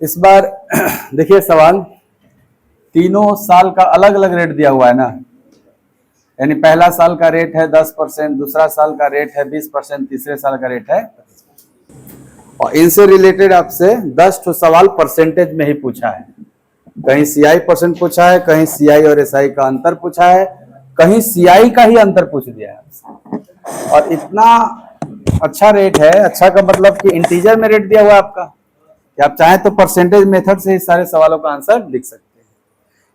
इस बार देखिए सवाल, तीनों साल का अलग अलग रेट दिया हुआ है ना, यानी पहला साल का रेट है 10%, दूसरा साल का रेट है 20%, तीसरे साल का रेट है, और इनसे रिलेटेड आपसे 10 तो सवाल परसेंटेज में ही पूछा है। कहीं सीआई परसेंट पूछा है, कहीं सीआई और एसआई का अंतर पूछा है, कहीं सीआई का ही अंतर पूछ दिया है आपसे। और इतना अच्छा रेट है, अच्छा का मतलब कि इंटीजर में रेट दिया हुआ है आपका, कि आप चाहें तो परसेंटेज मेथड से ही सारे सवालों का आंसर लिख सकते हैं,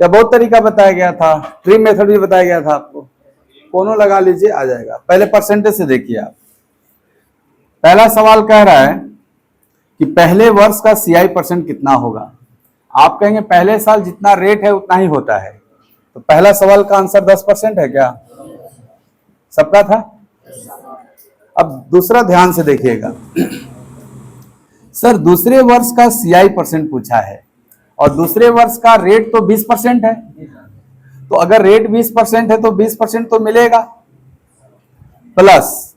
या बहुत तरीका बताया गया था, ट्री मेथड भी बताया गया था आपको, दोनों लगा लीजिए आ जाएगा। पहले परसेंटेज से देखिए आप, पहला सवाल कह रहा है कि पहले वर्ष का सीआई परसेंट कितना होगा। आप कहेंगे पहले साल जितना रेट है उतना ही होता है, तो पहला सवाल का आंसर 10% है क्या? सबका था। अब दूसरा ध्यान से देखिएगा, सर दूसरे वर्ष का सीआई परसेंट पूछा है और दूसरे वर्ष का रेट तो 20% है, तो अगर रेट 20% है तो 20% तो मिलेगा, प्लस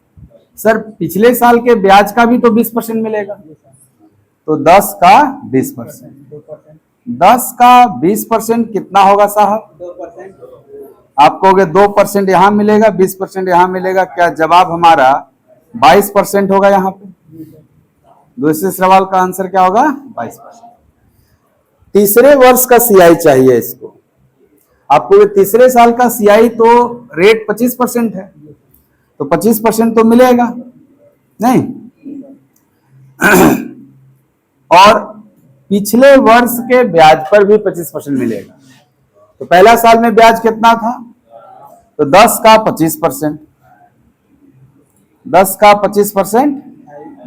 सर पिछले साल के ब्याज का भी तो 20% मिलेगा, तो 10 का 20%, 10 का 20% कितना होगा साहब? 2%। आप कहोगे 2% यहां मिलेगा, 20% यहां मिलेगा, क्या जवाब हमारा 22% होगा यहाँ पे? दूसरे सवाल का आंसर क्या होगा? 22%। तीसरे वर्ष का सीआई चाहिए इसको, आपको तीसरे साल का सीआई तो रेट 25% है, तो 25% तो मिलेगा नहीं, और पिछले वर्ष के ब्याज पर भी 25% मिलेगा। तो पहला साल में ब्याज कितना था? तो 10 का 25%, 10 का 25%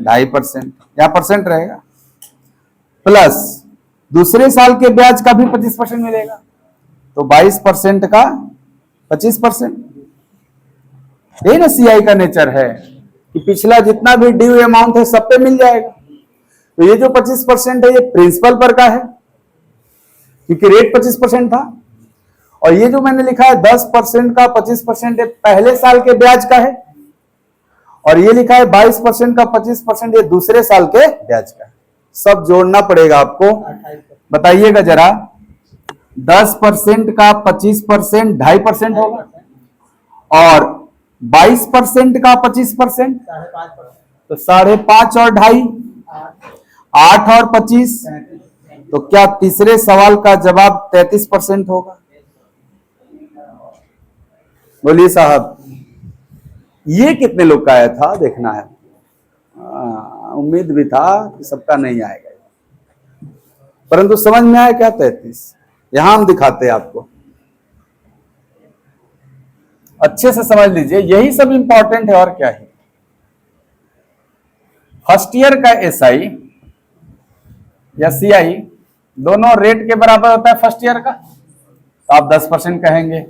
2.5%, या परसेंट रहेगा, प्लस दूसरे साल के ब्याज का भी 25% मिलेगा, तो 22% का 25%। यही ना सीआई का नेचर है कि पिछला जितना भी ड्यू अमाउंट है सब पे मिल जाएगा। तो ये जो 25% है ये प्रिंसिपल पर का है, क्योंकि रेट 25% था, और ये जो मैंने लिखा है 10% का 25% पहले साल के ब्याज का है, और ये लिखा है 22% का 25% ये दूसरे साल के ब्याज का है। सब जोड़ना पड़ेगा आपको, बताइएगा जरा, 10% का 25% 2.5% होगा, और 22% का 25% तो 5.5 और 2.5 8 और 25, तो क्या तीसरे सवाल का जवाब 33% होगा? बोलिए साहब, ये कितने लोग का आया था देखना है, उम्मीद भी था कि सबका नहीं आएगा, परंतु समझ में आया क्या 33? यहां हम दिखाते हैं आपको, अच्छे से समझ लीजिए, यही सब इंपॉर्टेंट है और क्या है। फर्स्ट ईयर का एसआई या सीआई दोनों रेट के बराबर होता है फर्स्ट ईयर का, तो आप 10% कहेंगे।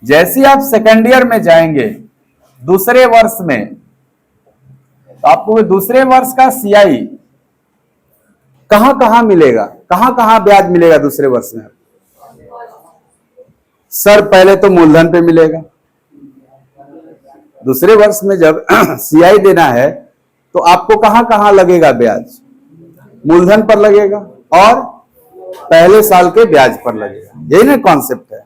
जैसे आप सेकेंड ईयर में जाएंगे दूसरे वर्ष में, तो आपको दूसरे वर्ष का सीआई कहां कहां मिलेगा, कहां कहां ब्याज मिलेगा दूसरे वर्ष में? सर पहले तो मूलधन पे मिलेगा, दूसरे वर्ष में जब सीआई देना है तो आपको कहां कहां लगेगा ब्याज? मूलधन पर लगेगा और पहले साल के ब्याज पर लगेगा, यही ना कॉन्सेप्ट है।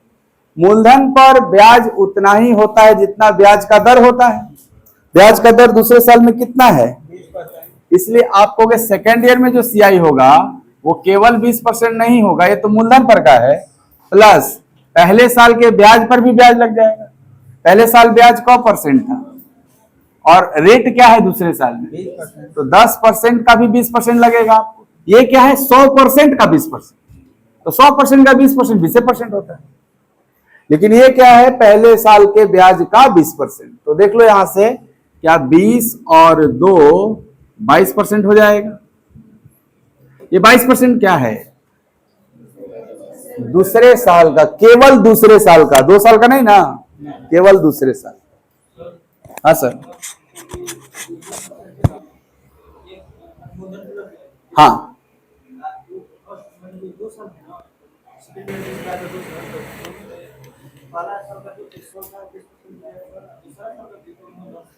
मूलधन पर ब्याज उतना ही होता है जितना ब्याज का दर होता है। ब्याज का दर दूसरे साल में कितना है? 20%। इसलिए आपको सेकेंड ईयर में जो सीआई होगा वो केवल 20% नहीं होगा, ये तो मूलधन पर का है, प्लस पहले साल के ब्याज पर भी ब्याज लग जाएगा। पहले साल ब्याज का % था और रेट क्या है दूसरे साल में? 20%। तो 10% का भी 20% लगेगा आपको। ये क्या है? 100% का 20%, तो 100% का 20% 20% होता है, लेकिन ये क्या है? पहले साल के ब्याज का 20%। तो देख लो यहां से, क्या 20 और 2 22% हो जाएगा। ये 22% क्या है? दूसरे साल का, केवल दूसरे साल का, 2 साल का नहीं ना, केवल दूसरे साल। हाँ सर, हाँ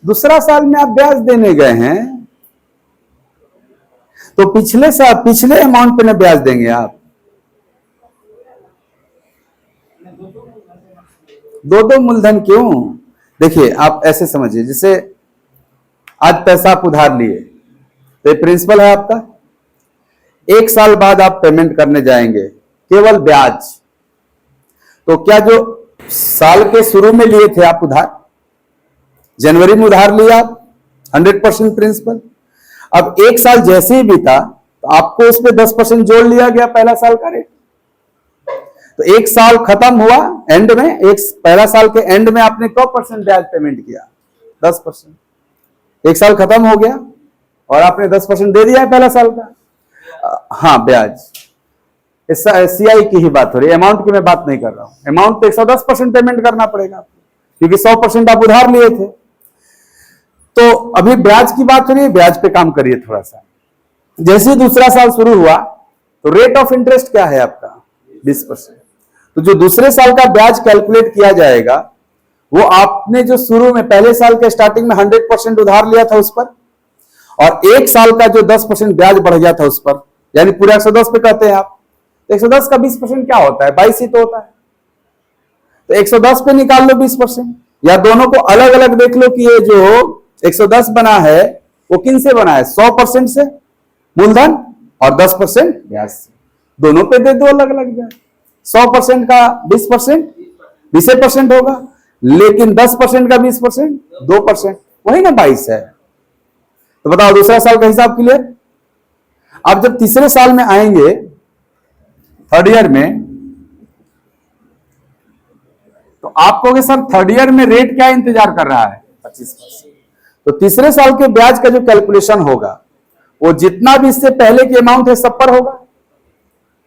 दूसरा साल में आप ब्याज देने गए हैं, तो पिछले अमाउंट पे ना ब्याज देंगे आप। दो मूलधन क्यों? देखिए आप ऐसे समझिए, जैसे आज पैसा आप उधार लिए, तो ये प्रिंसिपल है आपका, 1 साल बाद आप पेमेंट करने जाएंगे केवल ब्याज। तो क्या जो साल के शुरू में लिए थे आप उधार, जनवरी में उधार लिया आप 100% प्रिंसिपल, अब 1 साल जैसे ही बीता तो आपको उस पर 10% जोड़ लिया गया पहला साल का रेट। तो 1 साल खत्म हुआ, एंड में पहला साल के एंड में आपने 100% ब्याज पेमेंट किया, 10%। 1 साल खत्म हो गया और आपने 10% दे दिया है पहला साल का। हाँ ब्याज, सीआई की ही बात हो रही है, अमाउंट की मैं बात नहीं कर रहा हूं। अमाउंट तो 110% पेमेंट करना पड़ेगा आपको, क्योंकि 100% आप उधार लिए थे। तो अभी ब्याज की बात हो रही है, ब्याज पे काम करिए थोड़ा सा। जैसे ही दूसरा साल शुरू हुआ तो रेट ऑफ इंटरेस्ट क्या है आपका? 20%। तो जो दूसरे साल का ब्याज कैलकुलेट किया जाएगा वो आपने जो शुरू में पहले साल के स्टार्टिंग में 100% उधार लिया था उस पर, और 1 साल का जो 10% ब्याज बढ़ गया था उस पर, यानी पूरा 110 पे कहते हैं आप। तो 110 का 20% क्या होता है? 22 ही तो होता है। तो 110 पे निकाल लो 20%, या दोनों को अलग अलग देख लो कि ये जो 110 बना है वो किन से बना है? 100% से मूलधन और 10% ब्याज से। दोनों पे दे दो अलग अलग ब्याज। 100% का 20% 20% होगा, लेकिन 10% का 20% 2%, वही ना 22 है। तो बताओ दूसरा साल का हिसाब क्लियर। अब जब तीसरे साल में आएंगे, थर्ड ईयर में, तो आप कहोगे सर थर्ड ईयर में रेट क्या इंतजार कर रहा है? 25%। तो तीसरे साल के ब्याज का जो कैलकुलेशन होगा वो जितना भी इससे पहले की अमाउंट है सब पर होगा।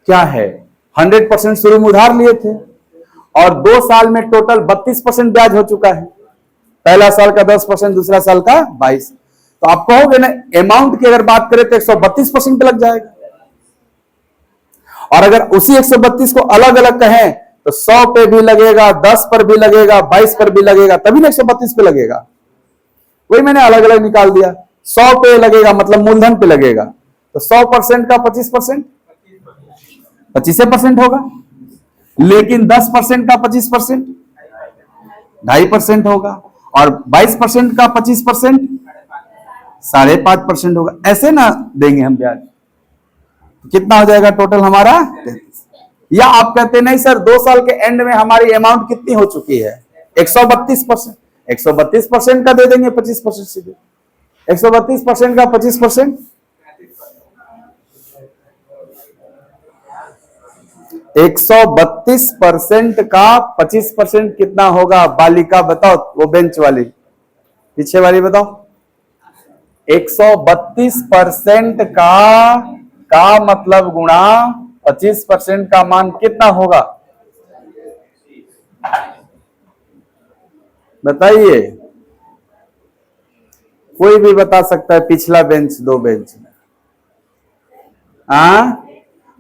क्या है? 100% शुरू में उधार लिए थे और 2 साल में टोटल 32% ब्याज हो चुका है। पहला साल का 10%, दूसरा साल का 22। तो आप कहोगे ना अमाउंट की अगर बात करें तो 132% पे लग जाएगा, और अगर उसी 132 को अलग अलग कहें तो 100 पे भी लगेगा, 10 पर भी लगेगा, 22 पर भी लगेगा, तभी ना 132 पे लगेगा। वही मैंने अलग अलग निकाल दिया। 100 पे लगेगा मतलब मूलधन पे लगेगा, तो 100% का 25% 25% होगा, लेकिन 10% का 25% 2.5% होगा, और 22% का 25% 5.5% होगा। ऐसे ना देंगे हम ब्याज। कितना हो जाएगा टोटल हमारा? 33। या आप कहते नहीं सर 2 साल के एंड में हमारी अमाउंट कितनी हो चुकी है? 132%। 132% का दे देंगे 25% सीधे। 132% का 25%, 132% का 25% कितना होगा? बालिका बताओ, वो बेंच वाली, पीछे वाली बताओ। 132% का मतलब गुणा 25% का मान कितना होगा? बताइए, कोई भी बता सकता है, पिछला बेंच, 2 बेंच में।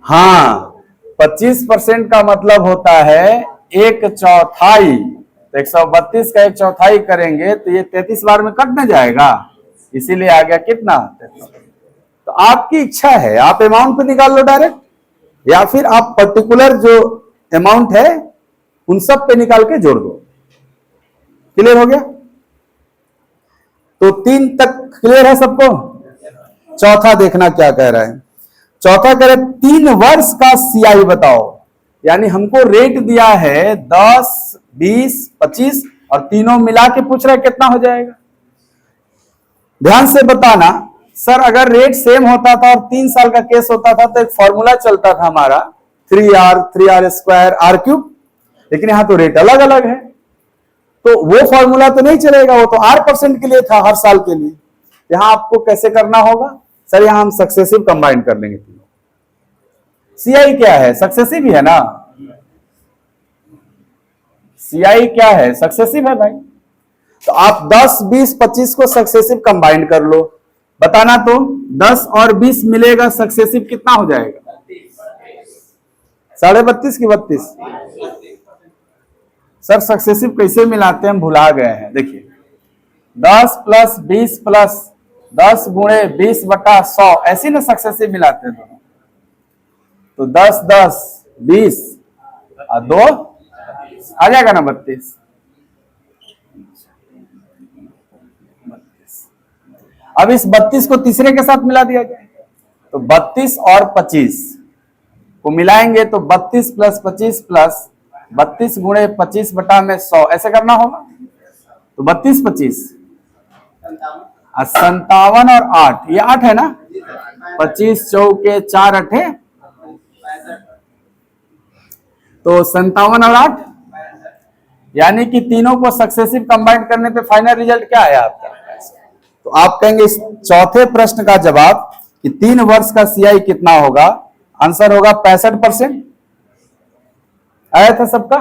हाँ 25% का मतलब होता है 1/4। तो 132 का 1/4 करेंगे तो ये 33 बार में कट न जाएगा, इसीलिए आ गया कितना? 33। तो आपकी इच्छा है, आप अमाउंट पे निकाल लो डायरेक्ट, या फिर आप पर्टिकुलर जो अमाउंट है उन सब पे निकाल के जोड़ दो। क्लियर हो गया? तो 3 तक क्लियर है सबको? चौथा देखना क्या कह रहा है। चौथा कह रहे 3 वर्ष का सीआई बताओ, यानी हमको रेट दिया है 10, 20, 25 और तीनों मिला के पूछ रहा है कितना हो जाएगा। ध्यान से बताना सर, अगर रेट सेम होता था और 3 साल का केस होता था तो एक फॉर्मूला चलता था हमारा 3r r3, लेकिन यहां तो रेट अलग अलग है, तो वो फॉर्मूला तो नहीं चलेगा, वो तो r% के लिए था हर साल के लिए। यहां आपको कैसे करना होगा सर? यहां हम सक्सेसिव कंबाइन कर लेंगे तीनों। सीआई क्या है? सक्सेसिव ही है ना। सीआई क्या है? सक्सेसिव है भाई। तो आप 10, 20, 25 को सक्सेसिव कंबाइन कर लो। बताना तो 10 और 20 मिलेगा, सक्सेसिव कितना हो जाएगा? 32.5 की 32। सर सक्सेसिव कैसे मिलाते हैं हम भुला गए हैं। देखिए 10 + 20 + 10 गुणे 20/100, ऐसी ना सक्सेसिव मिलाते हैं दोनों। तो 10 10 20 और 2 आ जाएगा ना 32। अब इस 32 को तीसरे के साथ मिला दिया जाए, तो 32 और 25 को मिलाएंगे तो 32 + 25 प्लस 32 गुणे 25/100 ऐसे करना होगा। तो 32 25 57 और 8, ये 8 है ना, 25 चौके 4 8, तो 57 और 8, यानी कि तीनों को सक्सेसिव कंबाइन करने पे फाइनल रिजल्ट क्या आया आपका। तो आप कहेंगे इस चौथे प्रश्न का जवाब कि 3 वर्ष का सीआई कितना होगा, आंसर होगा 65%। आया था सबका,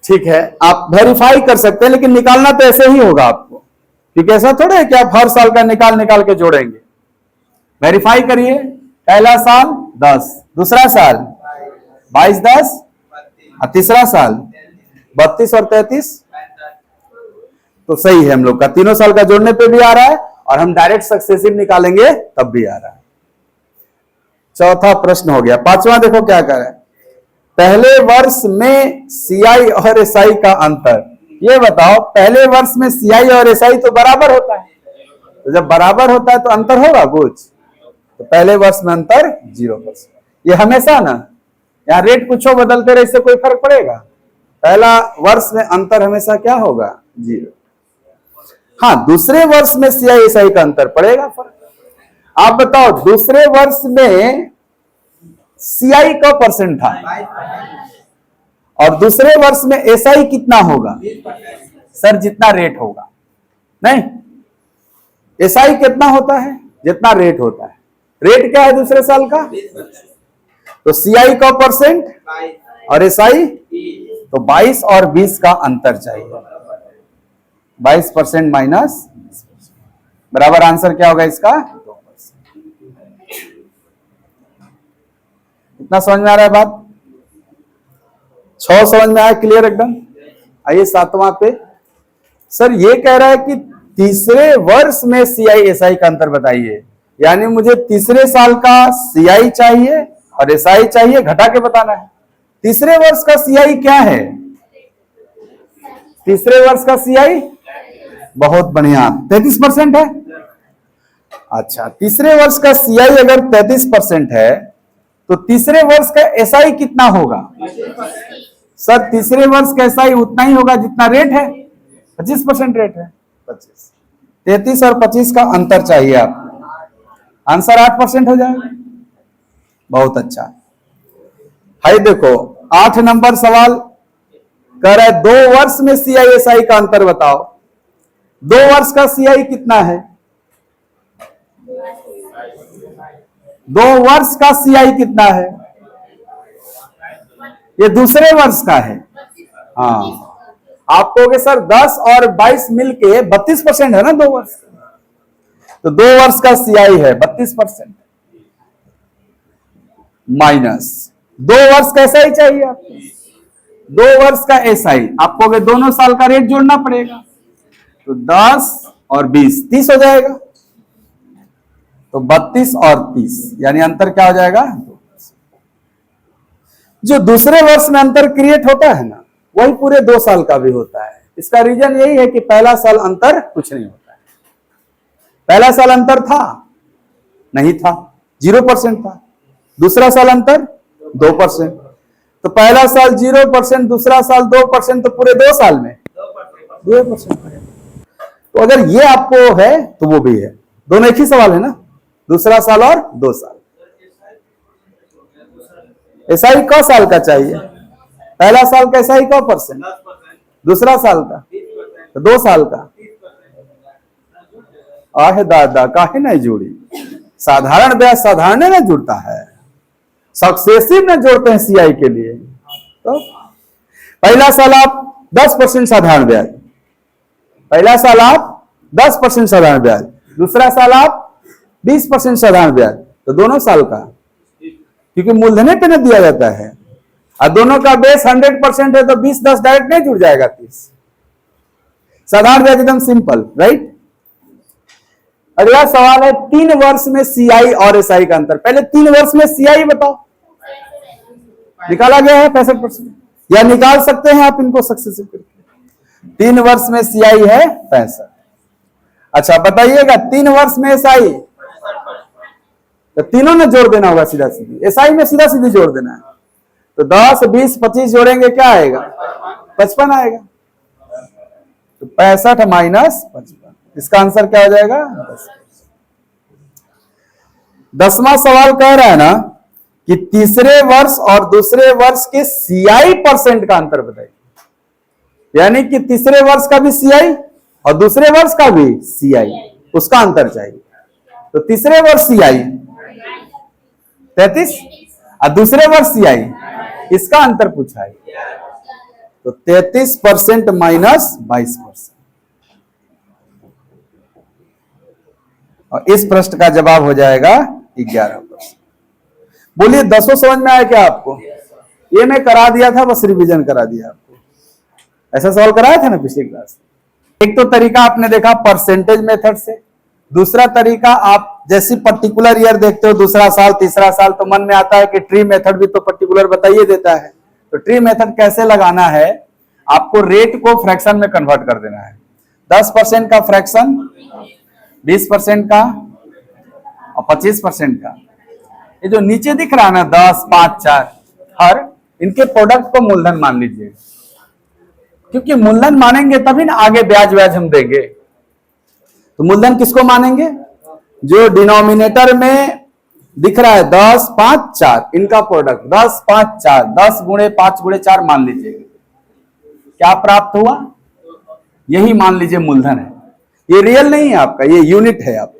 ठीक है। आप वेरीफाई कर सकते हैं, लेकिन निकालना तो ऐसे ही होगा आपको, क्योंकि ऐसा थोड़ा है कि आप हर साल का निकाल के जोड़ेंगे। वेरीफाई करिए, पहला साल 10, दूसरा साल 22 10, और तीसरा साल 32 और 33, तो सही है हम लोग का। तीनों साल का जोड़ने पे भी आ रहा है, और हम डायरेक्ट सक्सेसिव निकालेंगे तब भी आ रहा है। चौथा प्रश्न हो गया। पांचवा देखो क्या कर रहा है, पहले वर्ष में सीआई और एसआई का अंतर। ये बताओ, पहले वर्ष में सीआई और एसआई तो बराबर होता है, तो जब बराबर होता है तो अंतर होगा कुछ, तो पहले वर्ष में अंतर 0%। ये हमेशा ना, यहाँ रेट कुछ हो बदलते रहे, इससे कोई फर्क पड़ेगा। पहला वर्ष में अंतर हमेशा क्या होगा, 0। हाँ, दूसरे वर्ष में सीआई एसआई का अंतर पड़ेगा फर्क। आप बताओ, दूसरे वर्ष में सीआई का परसेंट था, और दूसरे वर्ष में एसआई कितना होगा। सर जितना रेट होगा, नहीं, एसआई कितना होता है, जितना रेट होता है। रेट क्या है दूसरे साल का, तो सीआई का परसेंट और एसआई, तो 22 और 20 का अंतर चाहिए। 22% माइनस बराबर आंसर क्या होगा इसका, 2%। इतना समझ में आ रहा है बात। 6 समझ में आया, क्लियर एकदम। आइए 7वां पे। सर ये कह रहा है कि तीसरे वर्ष में सीआई एसआई का अंतर बताइए, यानी मुझे तीसरे साल का सीआई चाहिए और एसआई चाहिए, घटा के बताना है। तीसरे वर्ष का सीआई क्या है, तीसरे वर्ष का सीआई, बहुत बढ़िया, 33% है। अच्छा, तीसरे वर्ष का सीआई अगर 33% है, तो तीसरे वर्ष का एसआई कितना होगा। सर तीसरे वर्ष का एसआई उतना ही होगा जितना रेट है, 25% रेट है, 25। 33 और 25 का अंतर चाहिए आपको, आंसर 8% हो जाएगा। बहुत अच्छा। हाई देखो, 8 नंबर सवाल कह रहा है 2 वर्ष में सीआई एसआई का अंतर बताओ। 2 वर्ष का सीआई कितना है, 2 वर्ष का सीआई कितना है, ये दूसरे वर्ष का है। हाँ, आप कहोगे सर 10 और 22 मिलके 32% है ना 2 वर्ष, तो 2 वर्ष का सीआई है 32% माइनस 2 वर्ष का एसआई चाहिए आपको, 2 वर्ष का एसआई। आप कहोगे दोनों साल का रेट जोड़ना पड़ेगा, तो 10 और 20 30 हो जाएगा, तो 32 और 30, यानी अंतर क्या हो जाएगा। जो दूसरे वर्ष में अंतर क्रिएट होता है ना, वही पूरे 2 साल का भी होता है। इसका रीजन यही है कि पहला साल अंतर कुछ नहीं होता है। पहला साल अंतर था नहीं था, 0% था। दूसरा साल अंतर 2%, तो पहला साल 0%, दूसरा साल 2%, तो पूरे 2 साल में 2%। तो अगर ये आपको है तो वो भी है, दोनों एक ही सवाल है ना, दूसरा साल और 2 साल। एसआई क साल का चाहिए, पहला साल का एसआई क परसेंट, दूसरा साल का तो 2 साल का। आहे दादा काहे नहीं जुड़ी, साधारण ब्याज साधारण ना जुड़ता है, सक्सेसिव ना जोड़ते हैं सीआई के लिए। तो पहला साल आप 10% साधारण ब्याज, पहला साल आप 10% साधारण ब्याज, दूसरा साल आप 20% साधारण ब्याज, तो दोनों साल का, क्योंकि मूलधन पे न दिया जाता है, और दोनों का बेस 100% है, तो 20 10 डायरेक्ट नहीं जुड़ जाएगा 30। साधारण ब्याज एकदम सिंपल, राइट। अगला सवाल है 3 वर्ष में सीआई और एसआई का अंतर। पहले 3 वर्ष में सीआई बताओ। निकाला गया है 65%, या निकाल सकते हैं आप इनको सक्सेसिव करके। 3 वर्ष में सीआई है 65। अच्छा बताइएगा 3 वर्ष में एसआई, तो तीनों ने जोड़ देना होगा सीधा सीधी। एसआई में सीधा सीधी जोड़ देना है, तो 10 20 25 जोड़ेंगे क्या आएगा? 55 आएगा। तो 65 माइनस 55, इसका आंसर क्या हो जाएगा? 10वां सवाल कह रहा है ना कि तीसरे वर्ष और दूसरे वर्ष के सीआई परसेंट का अंतर बताइए। यानी कि तीसरे वर्ष का भी सीआई और दूसरे वर्ष का भी सीआई, उसका अंतर चाहिए। तो तीसरे वर्ष सीआई 33 और दूसरे वर्ष सीआई, इसका अंतर पूछा है। तो 33% माइनस 22%। और इस प्रश्न का जवाब हो जाएगा 11%। बोलिए 10 समझ में आया क्या आपको? ये मैं करा दिया था, बस रिवीजन करा दिया आपको। ऐसा सवाल कराया था ना पिछली क्लास। एक तो तरीका आपने देखा परसेंटेज मेथड से, दूसरा तरीका आप जैसी पर्टिकुलर ईयर देखते हो, दूसरा साल तीसरा साल, तो मन में आता है कि ट्री मेथड भी तो पर्टिकुलर बताइए देता है। तो ट्री मेथड कैसे लगाना है? आपको रेट को फ्रैक्शन में कन्वर्ट कर देना है। 10% का फ्रैक्शन, 20% का और 25% का। ये जो नीचे दिख रहा है ना 10 5 4 हर, इनके प्रोडक्ट को मूलधन मान लीजिए, क्योंकि मूलधन मानेंगे तभी ना आगे ब्याज व्याज हम देंगे। तो मूलधन किसको मानेंगे? जो डिनोमिनेटर में दिख रहा है 10 5 4, इनका प्रोडक्ट 10 5 4, 10 गुणे 5 गुणे 4 मान लीजिए। क्या प्राप्त हुआ? यही मान लीजिए मूलधन है। ये रियल नहीं है आपका, ये यूनिट है आपका।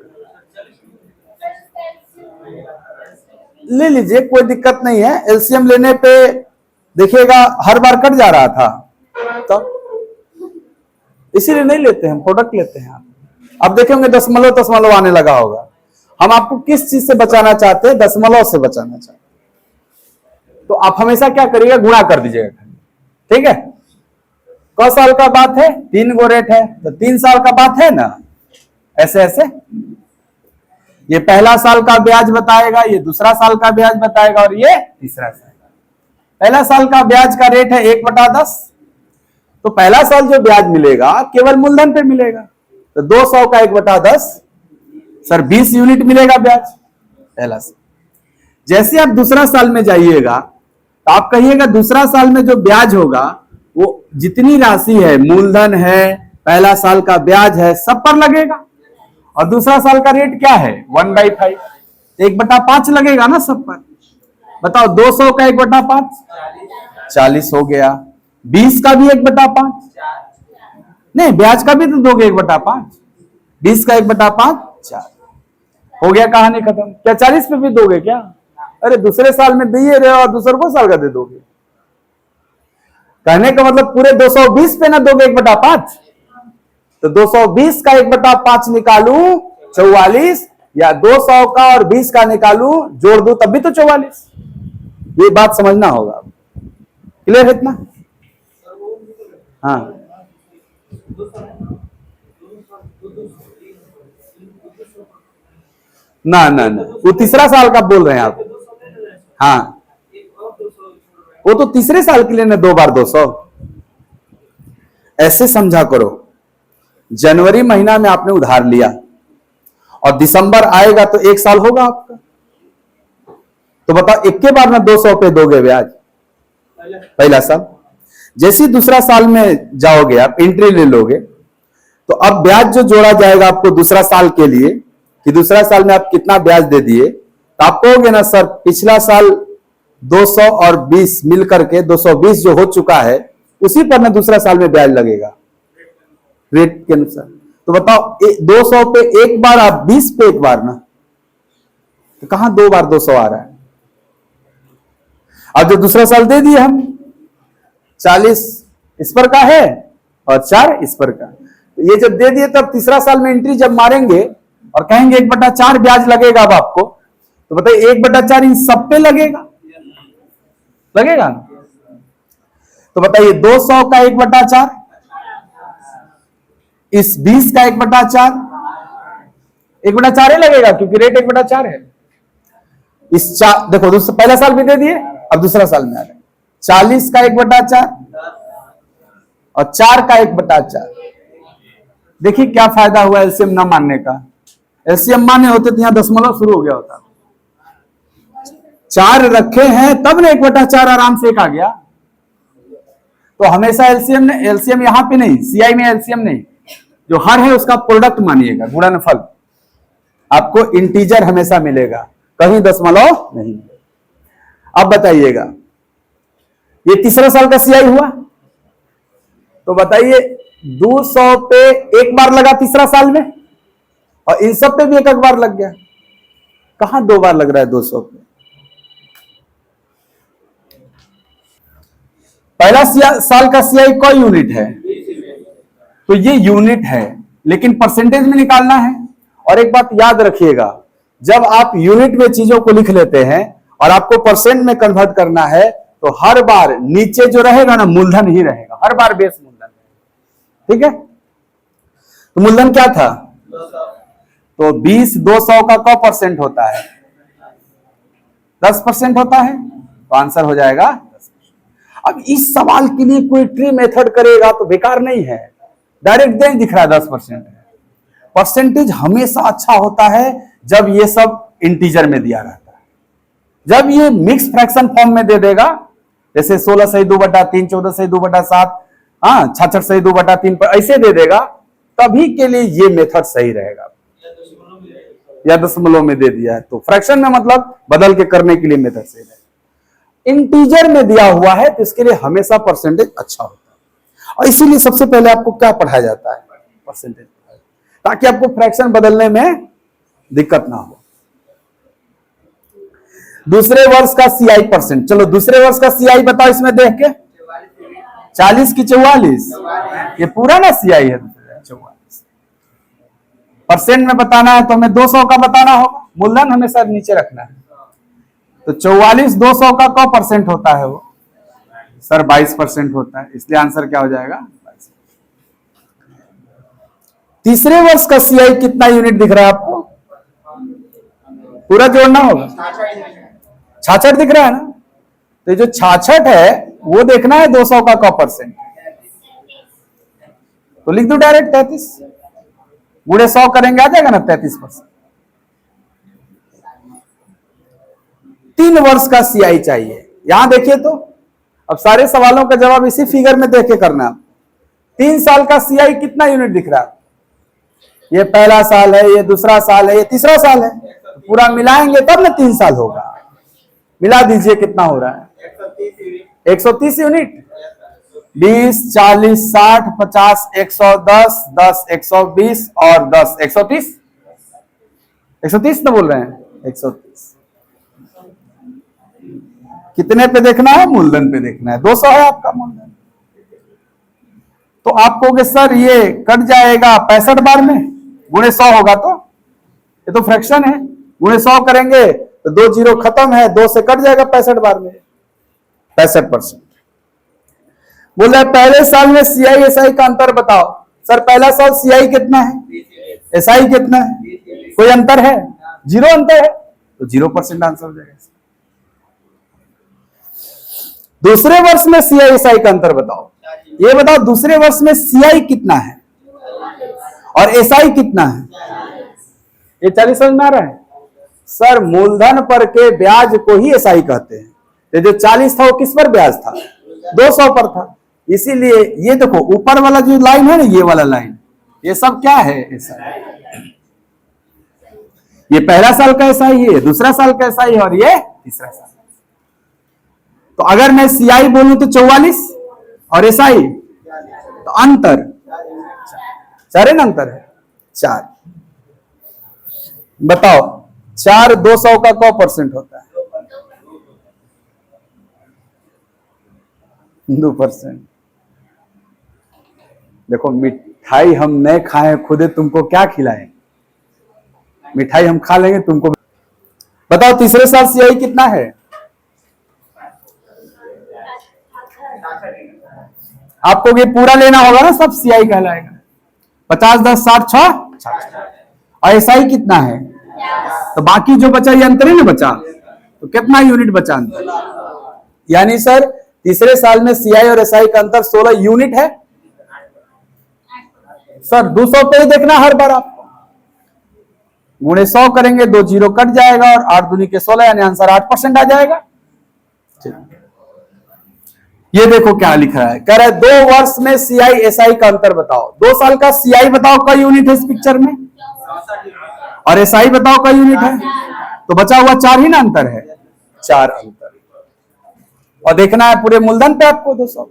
ले लीजिए, कोई दिक्कत नहीं है। एलसीएम लेने पे देखिएगा हर बार कट जा रहा था, तब इसीलिए नहीं लेते हैं, प्रोडक्ट लेते हैं। अब देखेंगे दशमलव दशमलव आने लगा होगा। हम आपको किस चीज से बचाना चाहते हैं? दशमलव से बचाना चाहते हैं। तो आप हमेशा क्या करिएगा? गुणा कर दीजिएगा, ठीक है। क साल का बात है, 3 गो रेट है, तो 3 साल का बात है ना, ऐसे ऐसे। ये पहला साल का ब्याज बताएगा, ये दूसरा साल का ब्याज बताएगा, और ये तीसरा साल। पहला साल का ब्याज का रेट है 1/10, तो पहला साल जो ब्याज मिलेगा केवल मूलधन पे मिलेगा। तो 200 का 1/10, सर 20 यूनिट मिलेगा ब्याज पहला साल। जैसे आप दूसरा साल में जाइएगा तो आप कहिएगा दूसरा साल में जो ब्याज होगा वो जितनी राशि है, मूलधन है, पहला साल का ब्याज है, सब पर लगेगा। और दूसरा साल का रेट क्या है? 1/5, 1/5 लगेगा ना सब पर। बताओ 200 का 1/5 40 हो गया। 20 का भी 1/5, नहीं ब्याज का भी तो दोगे 1/5। 20 का 1/5 4 हो गया, कहानी खत्म। क्या 40 पे भी दोगे क्या? अरे दूसरे साल में दिए रहे और दूसरे को साल का दे दोगे। कहने का मतलब पूरे 220 पे ना दोगे 1/5। तो 220 का 1/5 निकालू 44, या 200 का और 20 का निकालू जोड़ दू तब भी तो 44। ये बात समझना होगा। क्लियर है इतना? हाँ ना ना ना, वो तीसरा साल का बोल रहे हैं आप। हाँ वो तो तीसरे साल के लिए ना 2 बार 200। ऐसे समझा करो, जनवरी महीना में आपने उधार लिया और दिसंबर आएगा तो 1 साल होगा आपका। तो बताओ एक के बार में 200 पे दोगे ब्याज पहला साल। जैसे दूसरा साल में जाओगे आप एंट्री ले लोगे, तो अब ब्याज जो जोड़ा जाएगा आपको दूसरा साल के लिए कि दूसरा साल में आप कितना ब्याज दे दिए, तो आप कहोगे ना सर पिछला साल 200 और 20 मिलकर के 220 जो हो चुका है उसी पर ना दूसरा साल में ब्याज लगेगा रेट के अनुसार। तो बताओ 200 पे एक बार, आप 20 पे एक बार ना, तो कहां 2 बार 200 आ रहा है। अब जो दूसरा साल दे दिए हम 40 इस पर का है और 4 इस पर का, तो ये जब दे दिए तब तीसरा साल में एंट्री जब मारेंगे और कहेंगे 1/4 ब्याज लगेगा अब आपको, तो बताइए 1/4 इन सब पे लगेगा लगेगा। तो बताइए 200 का 1/4, इस 20 का 1/4 1/4 ही लगेगा क्योंकि रेट 1/4 है। देखो पहला साल भी दे दिए, अब दूसरा साल में आ रहे 40 का 1/4 और 4 का 1/4। देखिए क्या फायदा हुआ एलसीएम ना मानने का। एलसीएम माने होते तो यहां दशमलव शुरू हो गया होता। 4 रखे हैं तब ना 1/4 आराम से 1 आ गया। तो हमेशा एलसीएम यहां पे नहीं, सीआई में एलसीएम नहीं, जो हर है उसका प्रोडक्ट मानिएगा, गुणनफल। आपको इंटीजर हमेशा मिलेगा, कहीं दशमलव नहीं। अब बताइएगा ये तीसरा साल का सीआई हुआ, तो बताइए 200 पे एक बार लगा तीसरा साल में, और इन सब पे भी एक बार लग गया। कहां 2 बार लग रहा है 200 पे? पहला साल का सीआई कोई यूनिट है, तो ये यूनिट है, लेकिन परसेंटेज में निकालना है। और एक बात याद रखिएगा, जब आप यूनिट में चीजों को लिख लेते हैं और आपको परसेंट में कन्वर्ट करना है, तो हर बार नीचे जो रहेगा ना मूलधन ही रहेगा, हर बार बेस मूलधन। ठीक है, तो मूलधन क्या था? तो 20 200 का क परसेंट होता है? 10% होता है, तो आंसर हो जाएगा 10%। अब इस सवाल के लिए कोई ट्री मेथड करेगा तो बेकार नहीं है, डायरेक्ट देख दिख रहा है 10%। परसेंटेज हमेशा अच्छा होता है जब ये सब इंटीजर में दिया रहता है। जब ये मिक्स फ्रैक्शन फॉर्म में दे देगा, जैसे 16 सही 2/3, 14 सही 2/7, 66 सही 2/3 पर ऐसे दे देगा, तभी के लिए ये मेथड सही रहेगा। या दशमलव में दे दिया है तो फ्रैक्शन में मतलब बदल के करने के लिए मेथड सही रहेगा। इंटीजर में दिया हुआ है तो इसके लिए हमेशा परसेंटेज अच्छा होता है। और इसीलिए सबसे पहले आपको क्या पढ़ाया जाता है? परसेंटेज, ताकि आपको फ्रैक्शन बदलने में दिक्कत ना हो। दूसरे वर्ष का सीआई परसेंट, चलो दूसरे वर्ष का सीआई बताओ इसमें देख के। 40 की 44, ये पूरा ना सीआई है 44। परसेंट में बताना है तो हमें 200 का बताना होगा, मूलधन हमेशा नीचे रखना है। तो 44 200 का क परसेंट होता है वो? सर 22% होता है, इसलिए आंसर क्या हो जाएगा? 22। तीसरे वर्ष का सीआई कितना यूनिट दिख रहा है आपको? पूरा जोड़ना होगा। 66 दिख रहा है ना, तो जो 66 है वो देखना है 200 का क परसेंट, तो लिख दो डायरेक्ट 33 गुणे 100 करेंगे, आ जाएगा ना 33%। 3 वर्ष का सीआई चाहिए। यहां देखिए तो अब सारे सवालों का जवाब इसी फिगर में देख के करना। 3 साल का सीआई कितना यूनिट दिख रहा है? ये पहला साल है, ये दूसरा साल है, ये तीसरा साल है, तो पूरा मिलाएंगे तब ना 3 साल होगा। मिला दीजिए कितना हो रहा है? 130 यूनिट। 20 40 60 50 110 10 120 और 10 130। 130 तो बोल रहे हैं, 130। कितने पे देखना है? मूलधन पे देखना है। 200 है आपका मूलधन, तो आप कहोगे सर ये कट जाएगा 65 बार में, गुणे 100 होगा, तो ये तो फ्रैक्शन है, गुणे 100 करेंगे तो 2 जीरो खत्म है, 2 से कट जाएगा 65 बार में, 65%। बोल रहे पहले साल में सीआई एसआई का अंतर बताओ। सर पहला साल सीआई कितना है, एसआई कितना है? कोई अंतर है? 0 अंतर है, तो 0% आंसर हो जाएगा। दूसरे वर्ष में सीआई एसआई का अंतर बताओ। ये बताओ दूसरे वर्ष में सीआई कितना है और एसआई कितना है? ये 40 समझ में आ रहा है? सर मूलधन पर के ब्याज को ही एसआई कहते हैं। ये जो 40 था वो किस पर ब्याज था? 200 पर था। इसीलिए ये देखो ऊपर वाला जो लाइन है ना, ये वाला लाइन, ये सब क्या है? एसआई। ये पहला साल का एसआई है, दूसरा साल का एसआई है, और ये तीसरा साल। तो अगर मैं सीआई बोलूं तो 44 और एसआई तो अंतर 4 ना, अंतर है 4। बताओ 4 200 का क परसेंट होता है? 2%। देखो मिठाई हम नहीं खाएं खुदे, तुमको क्या खिलाएं? मिठाई हम खा लेंगे, तुमको। बताओ तीसरे साल सीआई कितना है? आपको ये पूरा लेना होगा ना, सब सीआई कहलाएगा। 50 10 60 6 और एसआई कितना है, तो बाकी जो बचा ये अंतर ही ना बचा, तो कितना यूनिट बचा अंतर। यानी सर तीसरे साल में सीआई और एसआई का अंतर 16 यूनिट है। सर 200 पे ही देखना हर बार आपको, गुणे 100 करेंगे, 2 जीरो कट जाएगा और 8 दूनी के 16 यानी आंसर 8% आ जाएगा। ये देखो क्या लिख रहा है, कह रहा है 2 वर्ष में सीआई एसआई का अंतर बताओ। 2 साल का सीआई बताओ कई यूनिट है इस पिक्चर में, और एसआई बताओ कई यूनिट है, तो बचा हुआ 4 ही ना अंतर है, 4 अंतर। और देखना है पूरे मूलधन पे आपको 200,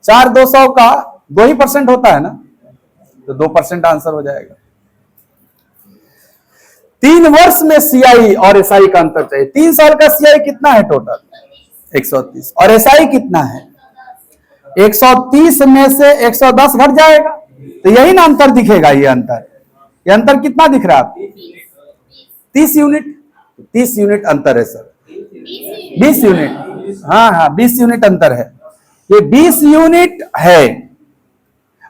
4 200 का 2% होता है ना, तो 2% आंसर हो जाएगा। 3 वर्ष में सीआई और एसआई का अंतर चाहिए। 3 साल का सीआई कितना है टोटल, 130, और एसआई कितना है 130 में से 110 घट जाएगा, तो यही ना अंतर दिखेगा। ये अंतर कितना दिख रहा है आपको, 30 यूनिट, 30 यूनिट अंतर है सर, 20 यूनिट, हाँ 20 यूनिट अंतर है। ये 20 यूनिट है।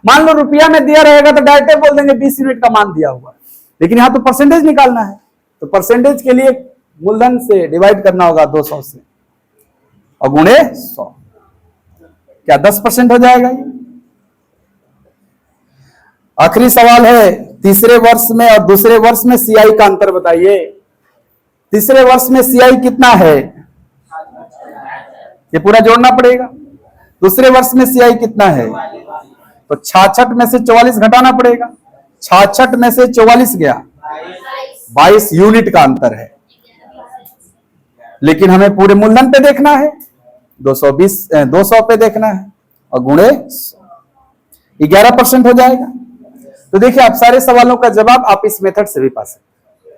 मान लो रुपया में दिया रहेगा तो डायरेक्ट बोल देंगे 20 यूनिट का मान दिया हुआ है, लेकिन यहां तो परसेंटेज निकालना है, तो परसेंटेज के लिए मूलधन से डिवाइड करना होगा 200 से और गुणे 100, क्या 10% हो जाएगा। ये आखिरी सवाल है, तीसरे वर्ष में और दूसरे वर्ष में सीआई का अंतर बताइए। तीसरे वर्ष में सीआई कितना है, ये पूरा जोड़ना पड़ेगा। दूसरे वर्ष में सीआई कितना है, तो 66 में से 44 घटाना पड़ेगा। 66 में से 44 गया, 22 यूनिट का अंतर है, लेकिन हमें पूरे मूलधन पे देखना है, 200 पे देखना है और गुणे 11% हो जाएगा। तो देखिए आप सारे सवालों का जवाब आप इस मेथड से भी पा सकते हैं।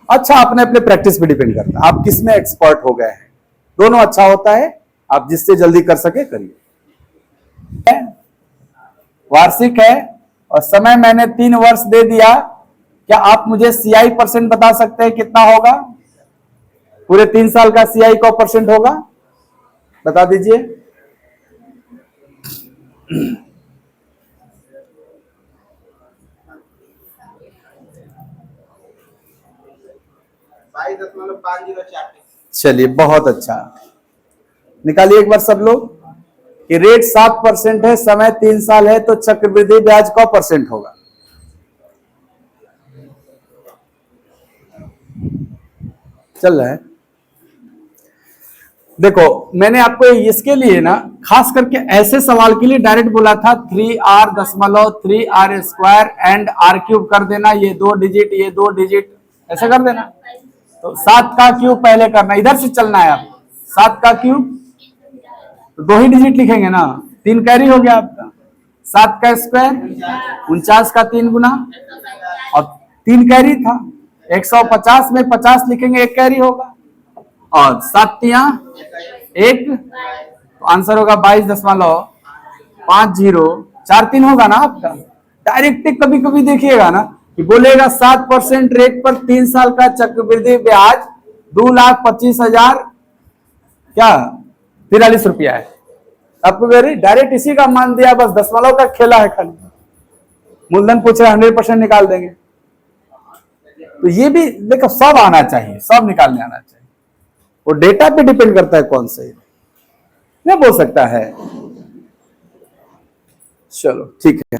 अच्छा, अपने अपने प्रैक्टिस पे डिपेंड करता है, आप किस में एक्सपर्ट हो गए हैं। दोनों अच्छा होता है, आप जिससे जल्दी कर सके करिए। वार्षिक है और समय मैंने 3 वर्ष दे दिया, क्या आप मुझे सीआई % बता सकते हैं कितना होगा, पूरे 3 साल का सीआई का % होगा, बता दीजिए। चलिए बहुत अच्छा, निकालिए एक बार सब लोग कि रेट 7% है, समय 3 साल है, तो चक्रवृद्धि ब्याज का % होगा। चल रहा है, देखो मैंने आपको इसके लिए ना खास करके ऐसे सवाल के लिए डायरेक्ट बोला था 3r.3r² एंड r³ कर देना, ये 2 डिजिट ये 2 डिजिट ऐसे कर देना। तो 7 का क्यूब पहले करना, इधर से चलना है आपको, 7 का क्यूब तो 2 ही डिजिट लिखेंगे ना, 3 कैरी हो गया आपका, 7 का स्क्वायर 49 का 3 गुना और 3 कैरी था, 150 में 50 लिखेंगे, 1 कैरी होगा और 7 तिया 1, तो आंसर होगा 22.5043 होगा ना आपका। डायरेक्ट कभी कभी देखिएगा ना कि बोलेगा 7% रेट पर 3 साल का चक्रवृद्धि ब्याज 2,25,000 क्या 43 रुपया है। आपको डायरेक्ट इसी का मान दिया, बस दशमलव का खेला है खाली। मूलधन पूछ रहे 100% निकाल देंगे, तो ये भी देखो सब आना चाहिए, सब निकालने आना चाहिए। वो डेटा पे डिपेंड करता है कौन सही नहीं बोल सकता है। चलो ठीक है,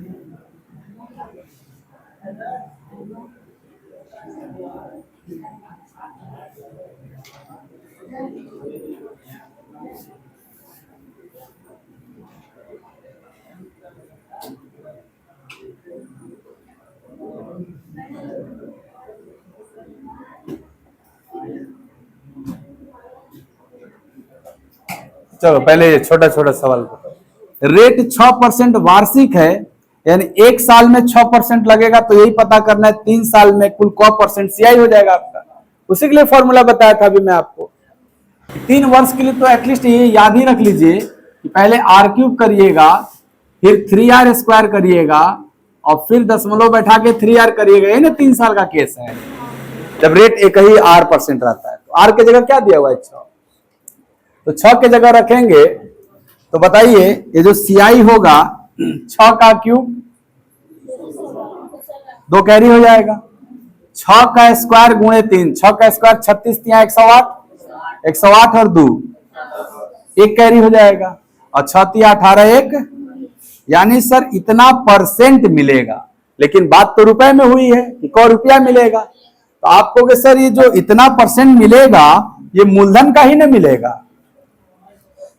चलो पहले ये छोटा छोटा सवाल बताओ। रेट 6% वार्षिक है, यानी 1 साल में 6% लगेगा, तो यही पता करना है 3 साल में कुल % सीआई हो जाएगा आपका। उसी के लिए फॉर्मूला बताया था अभी मैं आपको। 3 वर्ष के लिए तो एटलीस्ट ये याद ही रख लीजिए कि पहले r³ करिएगा, फिर 3r² करिएगा और फिर दशमलव बैठा के 3r करिएगा। ये ना 3 साल का केस है, जब रेट एक ही r% रहता है। तो r की जगह क्या दिया हुआ है 6, तो 6 की जगह रखेंगे तो बताइए ये जो सीआई होगा 6 का क्यूब 2 कैरी हो जाएगा। 6 का स्क्वायर गुणे 3, 6 का स्क्वायर 36 तिया 108, 108 और 2 1 कैरी हो जाएगा, और 6 तिया 18 1, यानी सर इतना परसेंट मिलेगा। लेकिन बात तो रुपए में हुई है कि कौ रुपया मिलेगा, तो आप कहोगे सर ये जो इतना परसेंट मिलेगा ये मूलधन का ही नहीं मिलेगा।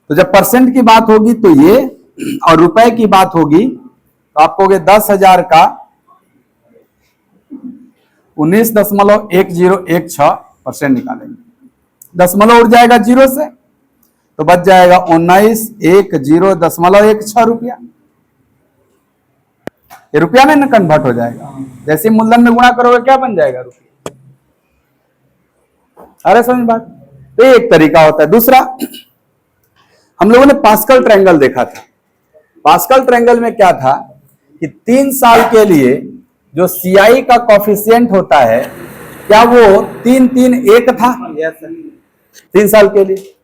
तो जब परसेंट की बात होगी तो ये, और रुपए की बात होगी तो आप कहोगे 10,000 का 19.1016% निकालेंगे, दशमलव उड़ जाएगा 0 से तो बच जाएगा 19,10.16 रुपया। ये रुपया में न कन्वर्ट हो जाएगा, जैसे मूलधन में गुणा करोगे क्या बन जाएगा रुपया। अरे समझ बात, तो एक तरीका होता है। दूसरा, हम लोगों ने पास्कल ट्रायंगल देखा था। पास्कल ट्रायंगल में क्या था कि 3 साल के लिए जो सीआई का कॉफिशिएंट होता है, क्या वो 3-3-1 था? 3 साल के लिए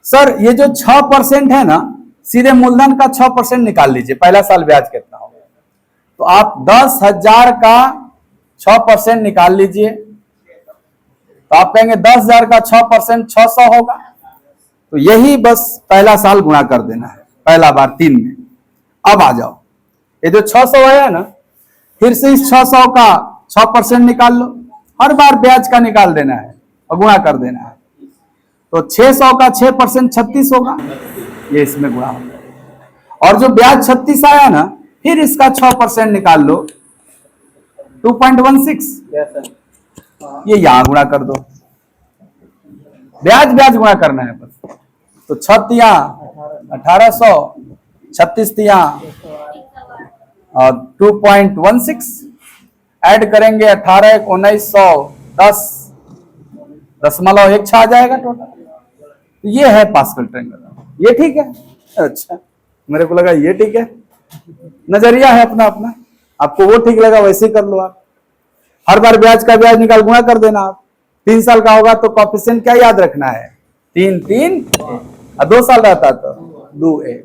सर ये जो 6% है ना, सीधे मूलधन का 6% निकाल लीजिए, पहला साल ब्याज कितना होगा। तो आप 10,000 का 6% निकाल लीजिए, तो आप कहेंगे 10,000 का 6% 600 होगा। तो यही बस पहला साल गुणा कर देना है, पहला बार 3 में। अब आ जाओ, ये जो 600 है ना, फिर से इस 600 का 6% निकाल लो, हर बार ब्याज का निकाल देना है और गुणा कर देना है। तो 600 का 6% 36 होगा, ये इसमें गुणा होगा। और जो ब्याज 36 आया ना, फिर इसका 6% निकाल लो, 2.16, ये यहां गुणा कर दो। ब्याज ब्याज गुणा करना है बस। तो 6 तिया 1800, 36 तिया 2.16, ऐड करेंगे 18 1910.16 आ जाएगा टोटल। ये है पास्कल ट्रायंगल, ये ठीक है। अच्छा, मेरे को लगा ये ठीक है, नजरिया है अपना अपना, आपको वो ठीक लगा वैसे ही कर लो आप। हर बार ब्याज का ब्याज निकाल गुणा कर देना आप। 3 साल का होगा तो कॉफिशिएंट क्या याद रखना है? 3-3, और 2 साल रहता तो 2-1।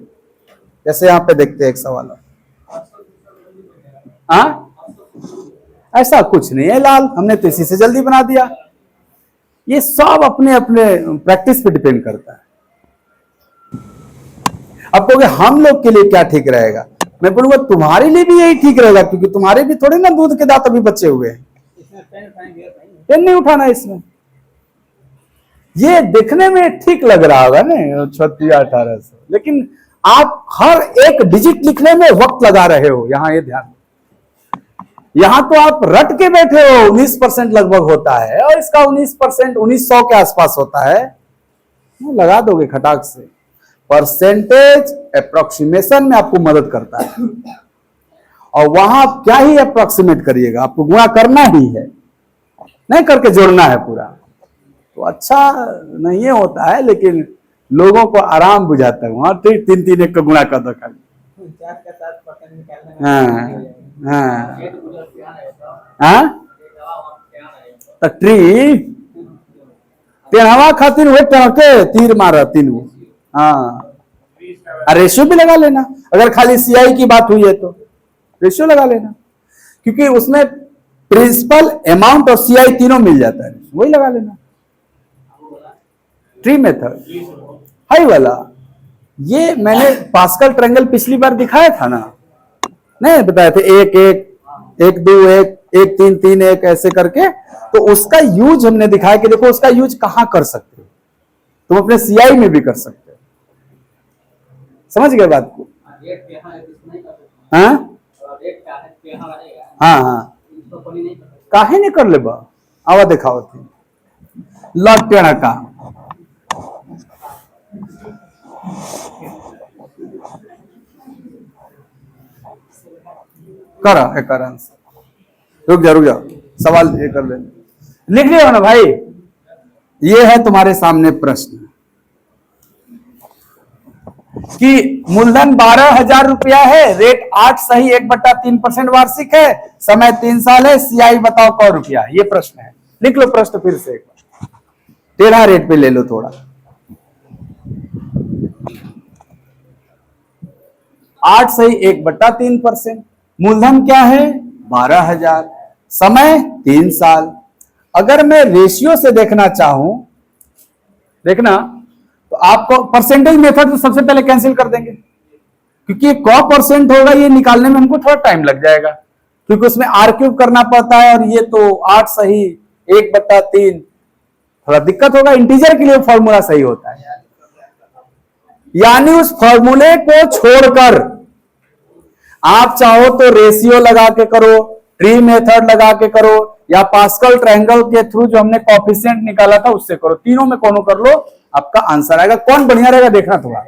जैसे यहाँ पे देखते हैं एक सवाल, ऐसा कुछ नहीं है लाल, हमने तो इसी से जल्दी बना दिया। ये सब अपने अपने प्रैक्टिस पे डिपेंड करता है। अब कहोगे हम लोग के लिए क्या ठीक रहेगा? मैं बोलूंगा तुम्हारे लिए भी यही ठीक रहेगा, क्योंकि तुम्हारे भी थोड़े ना दूध के दांत अभी बचे हुए हैं। पेन नहीं उठाना इसमें। ये देखने में ठीक लग रहा होगा ना 36-1800, लेकिन आप हर एक डिजिट लिखने में वक्त लगा रहे हो। यहां ये ध्यान, यहां तो आप रट के बैठे हो। 19% लगभग होता है, और इसका 19% 1900 के आसपास होता है, लगा दोगे खटाक से। परसेंटेज अप्रोक्सीमेशन में आपको मदद करता है, और वहां आप क्या ही अप्रोक्सीमेट करिएगा, आपको गुणा करना ही है, नहीं करके जोड़ना है पूरा। तो अच्छा नहीं होता है, लेकिन लोगों को आराम बुझाता है। वहां 3-3-1 का गुणा कर दो खाली। ट्री टेढ़वा खातिर हुए टहके तीर मारा 3 गो। हाँ, रेशियो भी लगा लेना, अगर खाली सीआई की बात हुई है तो रेशियो लगा लेना, क्योंकि उसमें प्रिंसिपल, अमाउंट और सीआई तीनों मिल जाता है, वही लगा लेना। ट्री मेथड हाई वाला, ये मैंने पास्कल ट्रायंगल पिछली बार दिखाया था ना, नहीं बताए थे? 1-1, 1-2-1, 1-3-3-1 ऐसे करके। तो उसका यूज हमने दिखाया कि देखो उसका यूज कहां कर सकते हो, तुम अपने सीआई में भी कर सकते हो। समझ गए बात को? हाँ हाँ, काहे नहीं कर ले बा, आवा दिखाओ थी लौट टेढ़ा का। करा है कारण से, रुक जा सवाल ये कर ले, लिख लियो ना भाई। ये है तुम्हारे सामने प्रश्न कि मूलधन 12,000 रुपया है, रेट 8 सही 1/3% वार्षिक है, समय 3 साल है, सीआई बताओ कौ रुपया। ये प्रश्न है, लिख लो प्रश्न फिर से एक बार, टेढ़ा रेट पे ले लो थोड़ा। 8 सही 1/3%, मूलधन क्या है 12,000, समय 3 साल। अगर मैं रेशियो से देखना चाहूं, देखना, तो आपको परसेंटेज मेथड तो सबसे पहले कैंसिल कर देंगे, क्योंकि ये कौ परसेंट होगा ये निकालने में हमको थोड़ा टाइम लग जाएगा, क्योंकि उसमें आर क्यूब करना पड़ता है, और ये तो 8 सही 1/3, थोड़ा दिक्कत होगा। इंटीजर के लिए फॉर्मूला सही होता है, यानी उस फॉर्मूले को छोड़कर आप चाहो तो रेशियो लगा के करो, ट्री मेथड लगा के करो, या पास्कल ट्रायंगल के थ्रू जो हमने कोएफिशिएंट निकाला था उससे करो। तीनों में कोनो कर लो, आपका आंसर आएगा। कौन बढ़िया रहेगा देखना थोड़ा।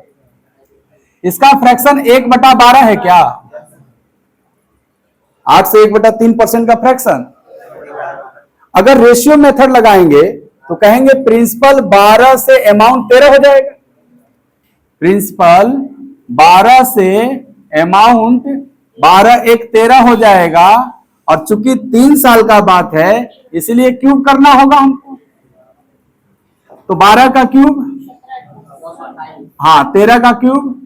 इसका फ्रैक्शन 1/12 है क्या? 8 से 1/3% का फ्रैक्शन। अगर रेशियो मेथड लगाएंगे तो कहेंगे प्रिंसिपल 12 से अमाउंट 13 हो जाएगा। प्रिंसिपल 12 से अमाउंट 12 1 13 हो जाएगा, और चूंकि 3 साल का बात है इसलिए क्यूब करना होगा हमको। तो 12 का क्यूब, हाँ 13 का क्यूब,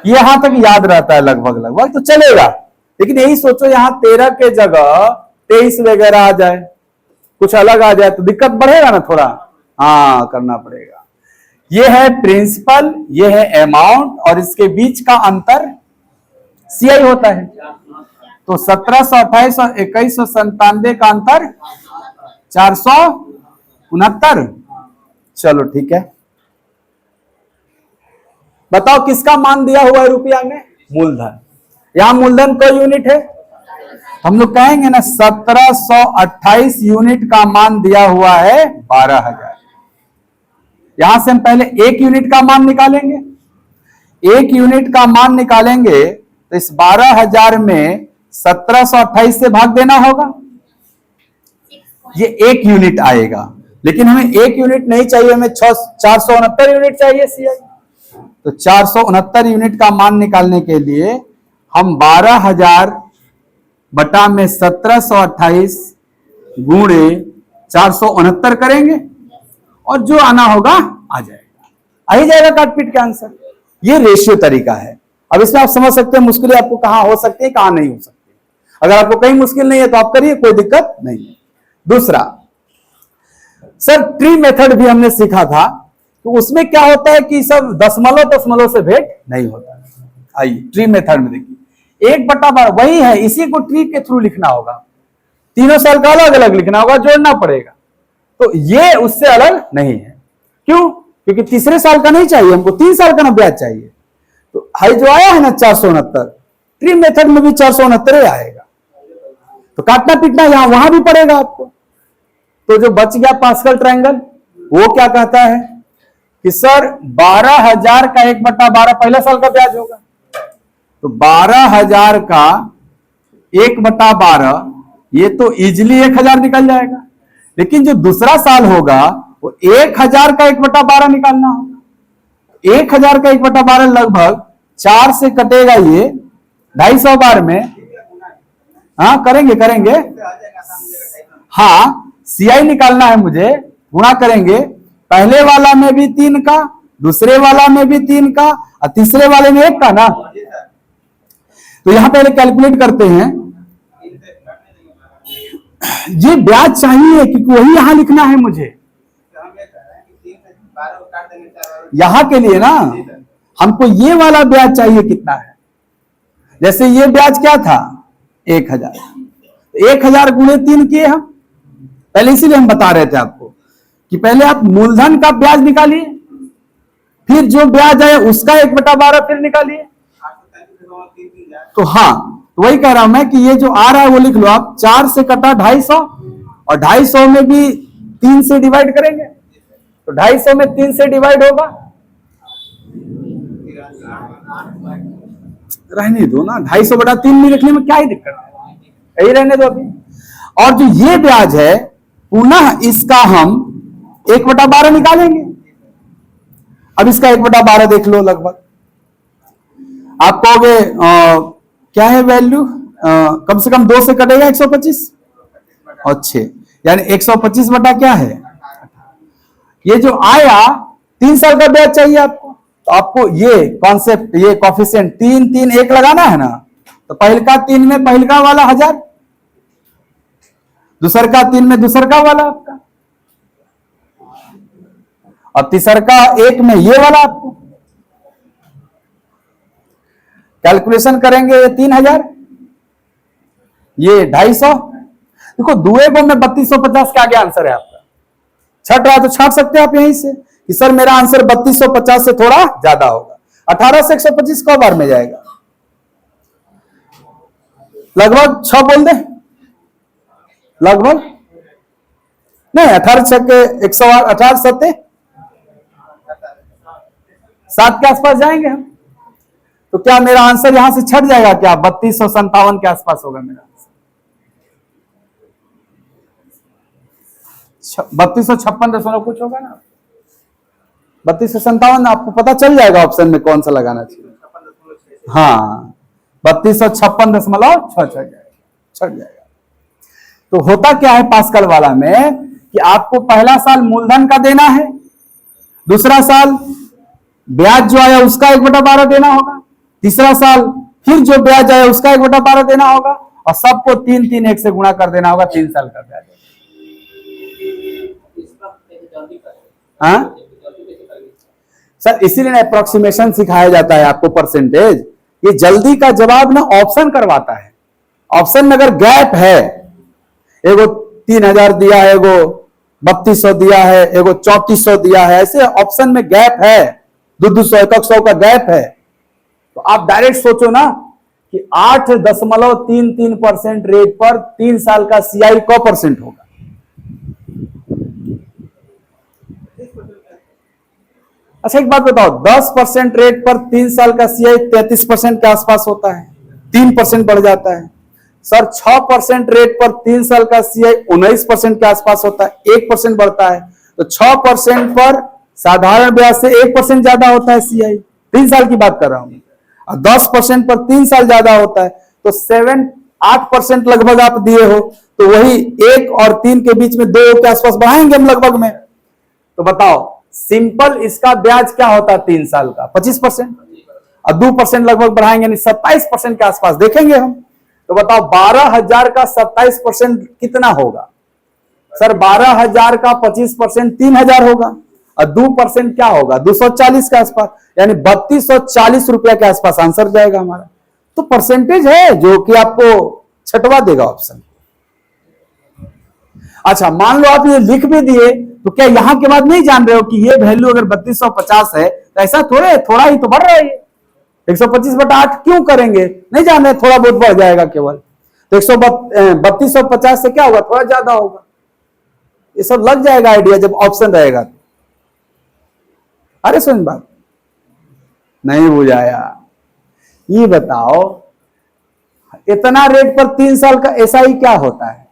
ये यहां तक याद रहता है लगभग लगभग, तो चलेगा। लेकिन यही सोचो यहां 13 के जगह 23 वगैरह आ जाए, कुछ अलग आ जाए तो दिक्कत बढ़ेगा ना थोड़ा, हाँ करना पड़ेगा। ये है प्रिंसिपल, ये है अमाउंट, और इसके बीच का अंतर सीआई होता है। तो 1728 और 2197 का अंतर 469। चलो ठीक है, बताओ किसका मान दिया हुआ है रुपया में? मूलधन। यहां मूलधन कोई यूनिट है? हम लोग कहेंगे ना 1728 यूनिट का मान दिया हुआ है 12,000। यहां से हम पहले 1 यूनिट का मान निकालेंगे। 1 यूनिट का मान निकालेंगे तो इस 12,000 में 1728 से भाग देना होगा, ये 1 यूनिट आएगा। लेकिन हमें 1 यूनिट नहीं चाहिए, हमें 469 यूनिट चाहिए सीआई। तो 469 यूनिट का मान निकालने के लिए हम 12,000 बटा में 1728 गुणे 469 करेंगे, और जो आना होगा आ जाएगा, आ ही जाएगा काट पीट के आंसर। ये रेशियो तरीका है। अब इसमें आप समझ सकते हैं मुश्किलें आपको कहां हो सकती है, कहां नहीं हो सकती। अगर आपको कहीं मुश्किल नहीं है तो आप करिए, कोई दिक्कत नहीं है। दूसरा, सर ट्री मेथड भी हमने सीखा था, तो उसमें क्या होता है कि सब दशमलव से भेंट नहीं होता। आइए ट्री मेथड में देखिए, 1/12 वही है, इसी को ट्री के थ्रू लिखना होगा। तीनों साल का अलग अलग लिखना होगा, जोड़ना पड़ेगा। तो ये उससे अलग नहीं है। क्यों? क्योंकि तीसरे साल का नहीं चाहिए हमको, 3 साल का ना ब्याज चाहिए। तो हाई जो आया है ना 469, ट्री मेथड में भी 469 आएगा। तो काटना पीटना यहां वहां भी पड़ेगा आपको। तो जो बच गया पास्कल ट्रायंगल, वो क्या कहता है कि सर 12,000 का 1/12 पहला साल का ब्याज होगा। तो 12,000 का 1/12 ये तो इजिली 1,000 निकल जाएगा। लेकिन जो दूसरा साल होगा वो 1,000 का 1/12 निकालना होगा। 1,000 का 1/12 लगभग 4 से कटेगा, ये 250 बार में। हाँ करेंगे। हाँ सीआई निकालना है मुझे, गुणा करेंगे। पहले वाला में भी 3 का, दूसरे वाला में भी 3 का, और तीसरे वाले में 1 का ना। तो यहां पहले कैलकुलेट करते हैं। ये ब्याज चाहिए क्योंकि वही यहां लिखना है मुझे, यहां के लिए ना हमको ये वाला ब्याज चाहिए कितना है। जैसे ये ब्याज क्या था 1,000, 1,000 गुणे 3 किए हम पहले, इसीलिए हम बता रहे थे आपको कि पहले आप मूलधन का ब्याज निकालिए, फिर जो ब्याज आए उसका 1/12 फिर निकालिए। तो हाँ, तो वही कह रहा हूं मैं कि ये जो आ रहा है वो लिख लो आप। 4 से कटा 250, और 250 में भी 3 से डिवाइड करेंगे, तो 250 में 3 से डिवाइड होगा, रहने दो ना, 250/3 में लिखने में क्या ही दिक्कत है, यही रहने दो अभी। और जो ये ब्याज है पुनः इसका हम 1/12 निकालेंगे। अब इसका 1/12 देख लो, लगभग आप कहोगे क्या है वैल्यू, कम से कम 2 से कटेगा 125 और 6, यानी 125 बटा क्या है। ये जो आया 3 साल का ब्याज चाहिए आपको, तो आपको ये कॉन्सेप्ट, ये कोफिशिएंट 3 3 1 लगाना है ना, तो पहलका 3 में पहलका वाला 1000, दूसर का 3 में दूसर का वाला आपका, और तीसर का 1 में ये वाला आपको। कैलकुलेशन करेंगे ये 3000, ये 250। देखो दुए को में 3250 के आगे आंसर है आपका। छट रहा तो छाट सकते हैं आप यहीं से कि सर मेरा आंसर 3250 से थोड़ा ज्यादा होगा। 18 से 125 कौ बार में जाएगा? लगभग 6 बोल दे, लगभग नहीं, 18 6 के 108, 18 7 7 के आसपास जाएंगे हम। तो क्या मेरा आंसर यहां से छट जाएगा? क्या 3257 के आसपास होगा मेरा आंसर? 3256 कुछ होगा ना, 3257। आपको पता चल जाएगा ऑप्शन में कौन सा लगाना चाहिए। हाँ 3256.6 छट जाएगा। तो होता क्या है पास्कल वाला में कि आपको पहला साल मूलधन का देना है, दूसरा साल ब्याज जो आया उसका 1/12 देना होगा, तीसरा साल फिर जो ब्याज आया उसका 1/12 देना होगा, और सबको 3 1 से गुणा कर देना होगा। 3 साल का ब्याज। हाँ सर, इसीलिए अप्रोक्सीमेशन सिखाया जाता है आपको परसेंटेज। ये जल्दी का जवाब ना ऑप्शन करवाता है। ऑप्शन में अगर गैप है, एगो 3000 दिया है, एगो 3200 दिया है, एगो 3400 दिया है, ऐसे ऑप्शन में गैप है, 200 100 का गैप है, तो आप डायरेक्ट सोचो ना कि 8.33% रेट पर 3 साल का सीआई कौ परसेंट होगा? अच्छा एक बात बताओ, 10% रेट पर 3 साल का सीआई 33% के आसपास होता है, 3% बढ़ जाता है। सर 6% रेट पर 3 साल का सीआई 19% के आसपास होता है, 1% बढ़ता है। तो 6% पर साधारण ब्याज से 1% ज्यादा होता है सीआई, 3 साल की बात कर रहा हूं। और 10% पर 3 साल ज्यादा होता है, तो 7-8% लगभग आप दिए हो, तो वही 1 और 3 के बीच में 2 के आसपास बढ़ाएंगे हम लगभग में। तो बताओ सिंपल इसका ब्याज क्या होता है 3 साल का? 25%, और 2% लगभग बढ़ाएंगे, 27% के आसपास देखेंगे हम। तो बताओ 12,000 का 27% कितना होगा? सर 12,000 का 25% 3,000 होगा, और 2% क्या होगा? 240 के आसपास, यानी 3240 रुपया के आसपास आंसर जाएगा हमारा। तो परसेंटेज है जो कि आपको छटवा देगा ऑप्शन। अच्छा मान लो आप ये लिख भी दिए, तो क्या यहां के बाद नहीं जान रहे हो कि ये वैल्यू अगर 3250 है तो ऐसा थोड़ा ही तो बढ़ रहा है, 125/8 क्यों करेंगे? नहीं जान रहे, थोड़ा बहुत बढ़ जाएगा केवल। तो 3250 से क्या होगा? थोड़ा ज्यादा होगा। ये सब लग जाएगा आइडिया जब ऑप्शन रहेगा। अरे सुन बात नहीं बुझाया, ये बताओ इतना रेट पर 3 साल का एसआई क्या होता है?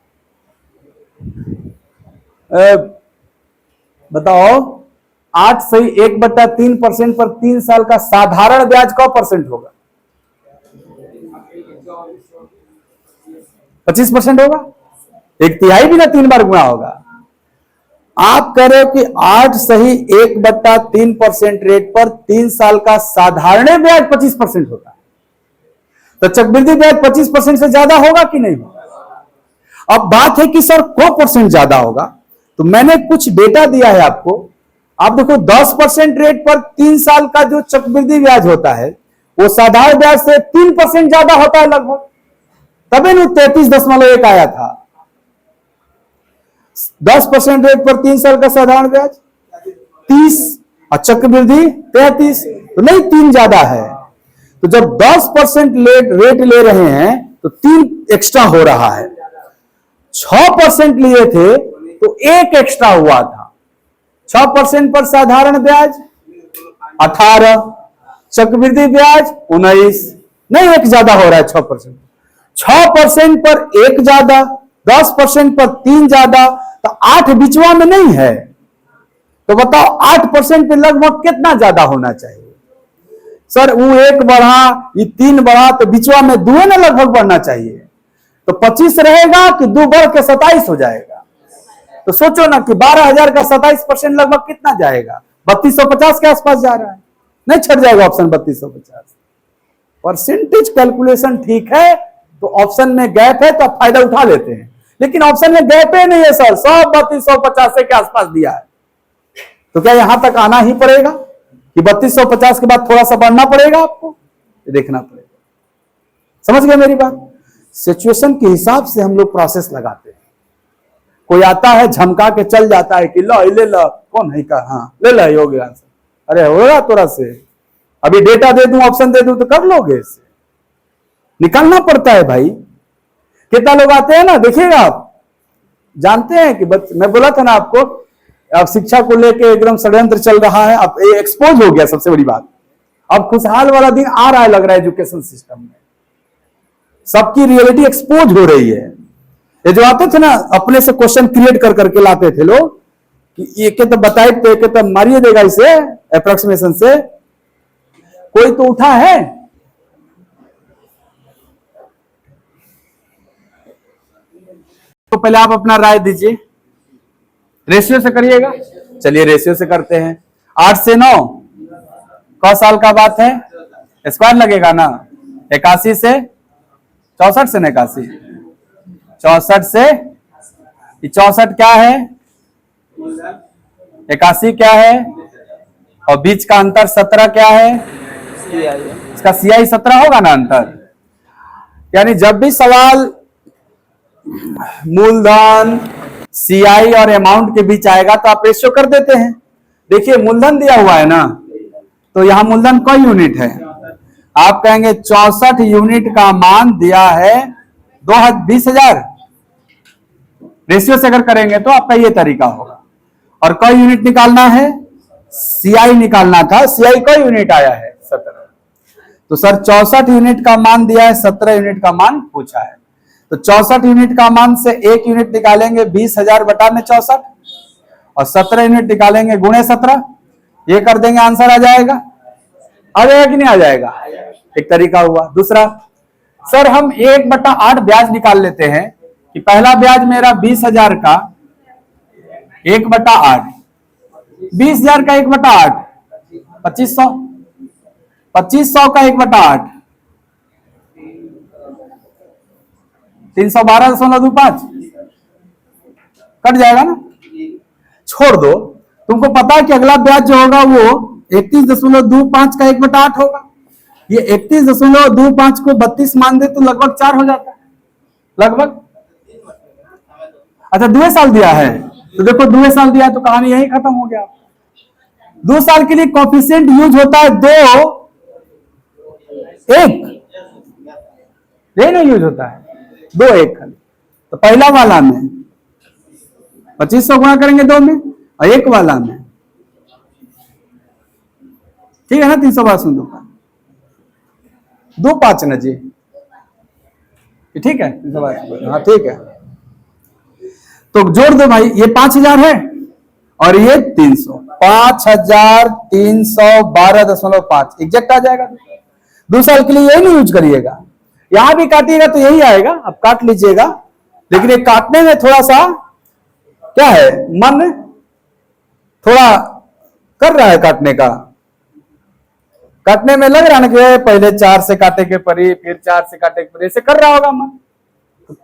बताओ 8 सही 1/3% पर 3 साल का साधारण ब्याज कौ परसेंट होगा? 25% होगा। 1/3 भी ना 3 बार गुणा होगा। आप कह रहे हो कि 8 सही 1/3% रेट पर 3 साल का साधारण ब्याज 25% होता है, तो चक्रवृद्धि ब्याज 25% से ज्यादा होगा कि नहीं होगा? अब बात है कि सर को परसेंट ज्यादा होगा, तो मैंने कुछ डेटा दिया है आपको। आप देखो 10% रेट पर 3 साल का जो चक्रवृद्धि ब्याज होता है वो साधारण ब्याज से 3% ज्यादा होता है लगभग, तभी ना 33.1 आया था। 10% रेट पर 3 साल का साधारण ब्याज 30 और चक्रवृद्धि 33, तो नहीं 3 ज्यादा है। तो जब 10% रेट ले रहे हैं तो 3 एक्स्ट्रा हो रहा है। 6% लिए थे तो 1 एक्स्ट्रा हुआ था। 6% पर साधारण ब्याज 18, चक्रवृद्धि ब्याज 19, नहीं 1 ज्यादा हो रहा है 6%। 6% पर 1 ज्यादा, 10% पर 3 ज्यादा, तो 8 बिचवा में नहीं है। तो बताओ 8% पे लगभग कितना ज्यादा होना चाहिए? सर वो 1 बढ़ा, ये 3 बढ़ा, तो बिचवा में 2 ना लगभग बढ़ना चाहिए। तो 25 रहेगा कि 2 बढ़ के 27 हो जाएगा। तो सोचो ना कि 12,000 का 27% लगभग कितना जाएगा? 3250 के आसपास जा रहा है। नहीं छट जाएगा ऑप्शन 3250। परसेंटेज कैलकुलेशन ठीक है तो ऑप्शन में गैप है तो आप फायदा उठा लेते हैं, लेकिन ऑप्शन में गैप ही नहीं है सर, 132 के आसपास दिया है, तो क्या यहां तक आना ही पड़ेगा कि 3250 के बाद थोड़ा सा बढ़ना पड़ेगा आपको, ये देखना पड़ेगा। समझ गए मेरी बात? सिचुएशन के हिसाब से हम लोग प्रोसेस लगाते हैं। कोई आता है झमका के चल जाता है कि लो ले लो, कौन है का, हाँ ले लो, हो गया आंसर, अरे होगा थोड़ा से, अभी डेटा दे दूं ऑप्शन दे दूं तो कर लोगे, इससे निकालना पड़ता है भाई। कितना लोग आते हैं ना, देखिएगा आप जानते हैं कि मैं बोला था ना आपको, अब शिक्षा को लेके एकदम षड्यंत्र चल रहा है, अब एक्सपोज हो गया, सबसे बड़ी बात अब खुशहाल वाला दिन आ रहा है, लग रहा है एजुकेशन सिस्टम में सबकी रियलिटी एक्सपोज हो रही है। ये जो आते थे ना अपने से क्वेश्चन क्रिएट कर करके लाते थे लोग कि ये के तो बताए तो एक तो मारिए देगा इसे अप्रोक्सीमेशन से, कोई तो उठा है? तो पहले आप अपना राय दीजिए, रेशियो से करिएगा। चलिए रेशियो से करते हैं। 8 से 9 क साल का बात है, स्क्वायर लगेगा ना। 81 से 64 से 81, 64 से 64 क्या है, 81 क्या है, और बीच का अंतर 17 क्या है, इसका CI 17 होगा ना अंतर। यानी जब भी सवाल मूलधन CI और अमाउंट के बीच आएगा तो आप रेशियो कर देते हैं। देखिए मूलधन दिया हुआ है ना, तो यहां मूलधन कई यूनिट है, आप कहेंगे 64 यूनिट का मान दिया है 20,000। रेशियो से अगर करेंगे तो आपका ये तरीका होगा। और कई यूनिट निकालना है, CI निकालना था, CI कई यूनिट आया है 17, तो सर 64 यूनिट का मान दिया है, 17 यूनिट का मान पूछा है, तो 64 यूनिट का मान से 1 यूनिट निकालेंगे 20,000 बटा में 64, और 17 यूनिट निकालेंगे गुणे 17, ये कर देंगे आंसर आ जाएगा। आ जाएगा कि नहीं आ जाएगा? एक तरीका हुआ। दूसरा, सर हम 1/8 ब्याज निकाल लेते हैं कि पहला ब्याज मेरा 20,000 का 1/8, 20,000 का 1/8 2500, 2500 का 1/8 312.25 कट जाएगा ना, छोड़ दो। तुमको पता है कि अगला ब्याज जो होगा वो 31.25 का 1/8 होगा। ये 31.25 को 32 मान दे तो लगभग 4 हो जाता है, लगभग। अच्छा 2 साल दिया है तो देखो 2 साल दिया है तो कहानी यही खत्म हो गया। 2 साल के लिए कोफिशिएंट यूज होता है 2, 1 यही नहीं यूज होता है 2, 1 खाली। तो पहला वाला में 2500 गुणा करेंगे 2 में, और 1 वाला में, ठीक है ना, 312 2 5 ना जी, ठीक है 312, हाँ ठीक है। तो जोड़ दो भाई, ये 5,000 है और ये 300, 5,312.5 एग्जैक्ट आ जाएगा। 2 साल के लिए यही नहीं यूज करिएगा, यहां भी काटिएगा तो यही आएगा, आप काट लीजिएगा। लेकिन ये काटने में थोड़ा सा क्या है, मन थोड़ा कर रहा है काटने का, काटने में लग रहा है ना कि पहले 4 से काटे के परी, फिर 4 से काटे के परी, ऐसे कर रहा होगा मन,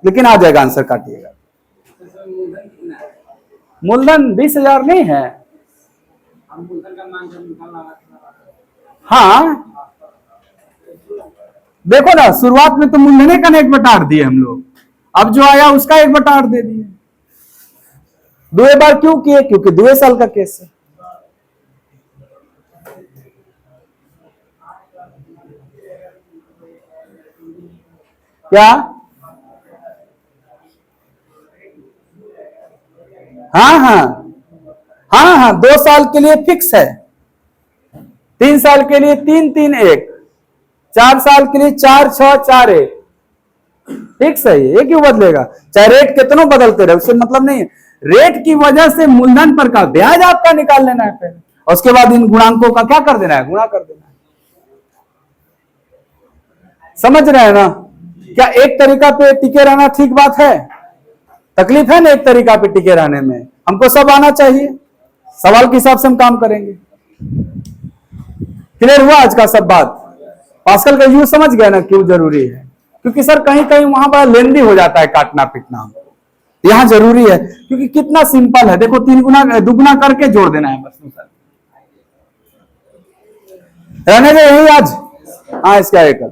लेकिन आ जाएगा आंसर, काटिएगा। मूलधन 20,000 नहीं है, हाँ देखो ना शुरुआत में तो मूलधन का 1/8 दिए हम लोग, अब जो आया उसका 1/8 दे दिए। 2 बार क्यों किए? क्योंकि 2 साल का केस है। क्या? हाँ हाँ हाँ हाँ 2 साल के लिए फिक्स है, 3 साल के लिए 3 3 1, 4 साल के लिए 4 6 4 1, फिक्स है ये क्यों बदलेगा? चाहे रेट कितनों बदलते रहे उससे मतलब नहीं है, रेट की वजह से मूलधन पर का ब्याज आपका निकाल लेना है पहले, और उसके बाद इन गुणांकों का क्या कर देना है, गुणा कर देना है। समझ रहे हैं ना? क्या एक तरीका पे टिके रहना ठीक बात है? तकलीफ है ना एक तरीका पे टिके रहने में, हमको सब आना चाहिए, सवाल के हिसाब से हम काम करेंगे। क्लियर हुआ आज का सब बात? पास्कल का यूज समझ गया ना क्यों जरूरी है, क्योंकि सर कहीं कहीं वहां बड़ा लेंदी हो जाता है काटना पीटना, यहां जरूरी है क्योंकि कितना सिंपल है, देखो 3 गुना दुगुना करके जोड़ देना है बस सर। रहने दे यही आज, हाँ इसका एक